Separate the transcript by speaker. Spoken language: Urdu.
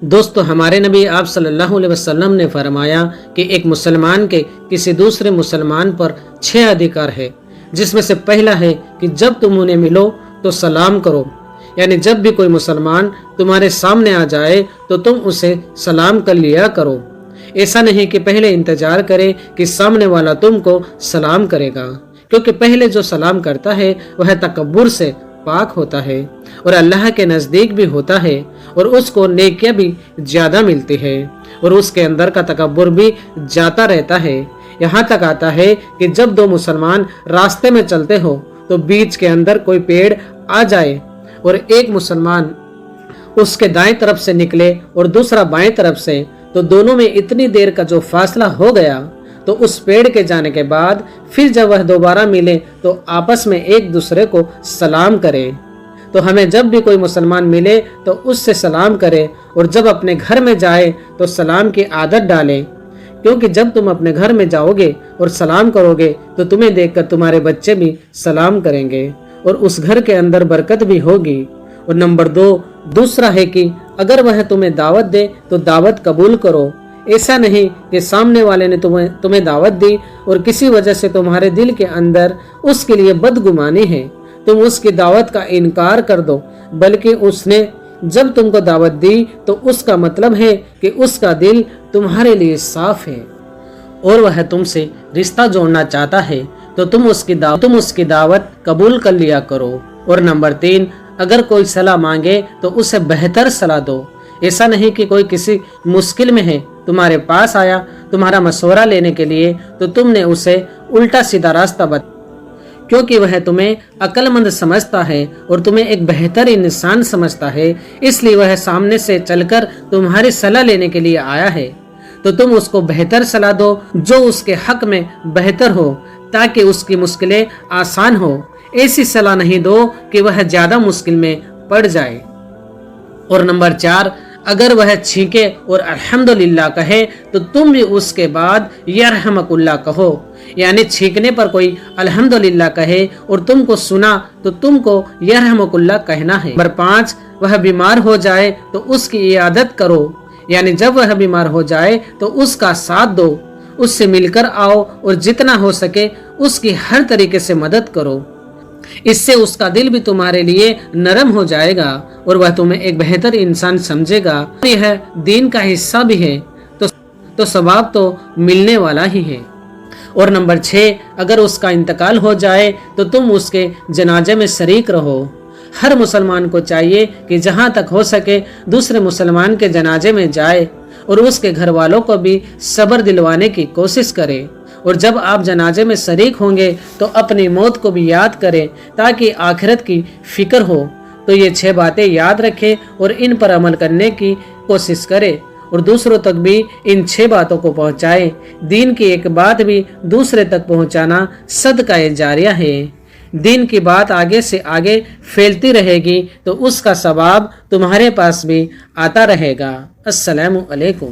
Speaker 1: دوستو ہمارے نبی آپ صلی اللہ علیہ وسلم نے فرمایا کہ ایک مسلمان کے کسی دوسرے مسلمان پر 6 ادھیکار ہے، جس میں سے پہلا ہے کہ جب تم انہیں ملو تو سلام کرو، یعنی جب بھی کوئی مسلمان تمہارے سامنے آ جائے تو تم اسے سلام کر لیا کرو۔ ایسا نہیں کہ پہلے انتظار کرے کہ سامنے والا تم کو سلام کرے گا، کیونکہ پہلے جو سلام کرتا ہے وہ تکبر سے پاک ہوتا ہے اور اللہ کے نزدیک بھی ہوتا ہے، اور اس کو نیکیاں بھی زیادہ ملتی ہے اور اس کے اندر کا تکبر بھی جاتا رہتا ہے۔ یہاں تک آتا ہے کہ جب 2 مسلمان راستے میں چلتے ہو تو بیچ کے اندر کوئی پیڑ آ جائے اور ایک مسلمان اس کے دائیں طرف سے نکلے اور دوسرا بائیں طرف سے، تو دونوں میں اتنی دیر کا جو فاصلہ ہو گیا، تو اس پیڑ کے جانے کے بعد پھر جب وہ دوبارہ ملے تو آپس میں ایک دوسرے کو سلام کرے۔ تو ہمیں جب بھی کوئی مسلمان ملے تو اس سے سلام کرے، اور جب اپنے گھر میں جائے تو سلام کی عادت ڈالے، کیونکہ جب تم اپنے گھر میں جاؤ گے اور سلام کرو گے تو تمہیں دیکھ کر تمہارے بچے بھی سلام کریں گے اور اس گھر کے اندر برکت بھی ہوگی۔ اور نمبر 2 دوسرا ہے کہ اگر وہ تمہیں دعوت دے تو دعوت قبول کرو۔ ایسا نہیں کہ سامنے والے نے تمہیں دعوت دی اور کسی وجہ سے تمہارے دل کے اندر اس کے لیے بدگمانی ہے، تم اس کی دعوت کا انکار کر دو، بلکہ اس نے جب تم کو دعوت دی تو اس کا مطلب ہے کہ اس کا دل تمہارے لیے صاف ہے اور وہ تم سے رشتہ جوڑنا چاہتا ہے، تو تم اس کی دعوت قبول کر لیا کرو۔ اور نمبر 3 اگر کوئی صلاح مانگے تو اسے بہتر صلاح دو۔ ایسا نہیں کہ کوئی کسی مشکل میں ہے، تمہارے پاس آیا تمہارا مشورہ لینے کے لیے، تو تم نے اسے الٹا سیدھا راستہ بتایا، کیونکہ وہ تمہیں عقل مند سمجھتا ہے اور تمہیں ایک بہتر انسان سمجھتا ہے، اس لیے وہ سامنے سے چل کر تمہاری صلاح لینے کے لیے آیا ہے۔ تو تم اس کو بہتر صلاح دو جو اس کے حق میں بہتر ہو، تاکہ اس کی مشکلیں آسان ہو۔ ایسی صلاح نہیں دو کہ وہ زیادہ مشکل میں پڑ جائے۔ اور نمبر 4 اگر وہ چھینکے اور الحمدللہ کہے تو تم بھی اس کے بعد یرحمک اللہ کہو، یعنی چھینکنے پر کوئی الحمدللہ کہے اور تم کو سنا تو تم کو یرحمک اللہ کہنا ہے۔ نمبر 5 وہ بیمار ہو جائے تو اس کی عیادت کرو، یعنی جب وہ بیمار ہو جائے تو اس کا ساتھ دو، اس سے مل کر آؤ اور جتنا ہو سکے اس کی ہر طریقے سے مدد کرو۔ اس سے اس کا دل بھی تمہارے لیے نرم ہو جائے گا اور وہ تمہیں ایک بہتر انسان سمجھے گا۔ یہ دین کا حصہ بھی ہے تو ثواب تو ملنے والا ہی ہے۔ اور نمبر 6 اگر اس کا انتقال ہو جائے تو تم اس کے جنازے میں شریک رہو۔ ہر مسلمان کو چاہیے کہ جہاں تک ہو سکے دوسرے مسلمان کے جنازے میں جائے اور اس کے گھر والوں کو بھی صبر دلوانے کی کوشش کرے، اور جب آپ جنازے میں شریک ہوں گے تو اپنی موت کو بھی یاد کریں تاکہ آخرت کی فکر ہو۔ تو یہ 6 باتیں یاد رکھیں اور ان پر عمل کرنے کی کوشش کریں اور دوسروں تک بھی ان 6 باتوں کو پہنچائیں۔ دین کی ایک بات بھی دوسرے تک پہنچانا صدقہ جاریہ ہے۔ دین کی بات آگے سے آگے پھیلتی رہے گی تو اس کا ثواب تمہارے پاس بھی آتا رہے گا۔ السلام علیکم۔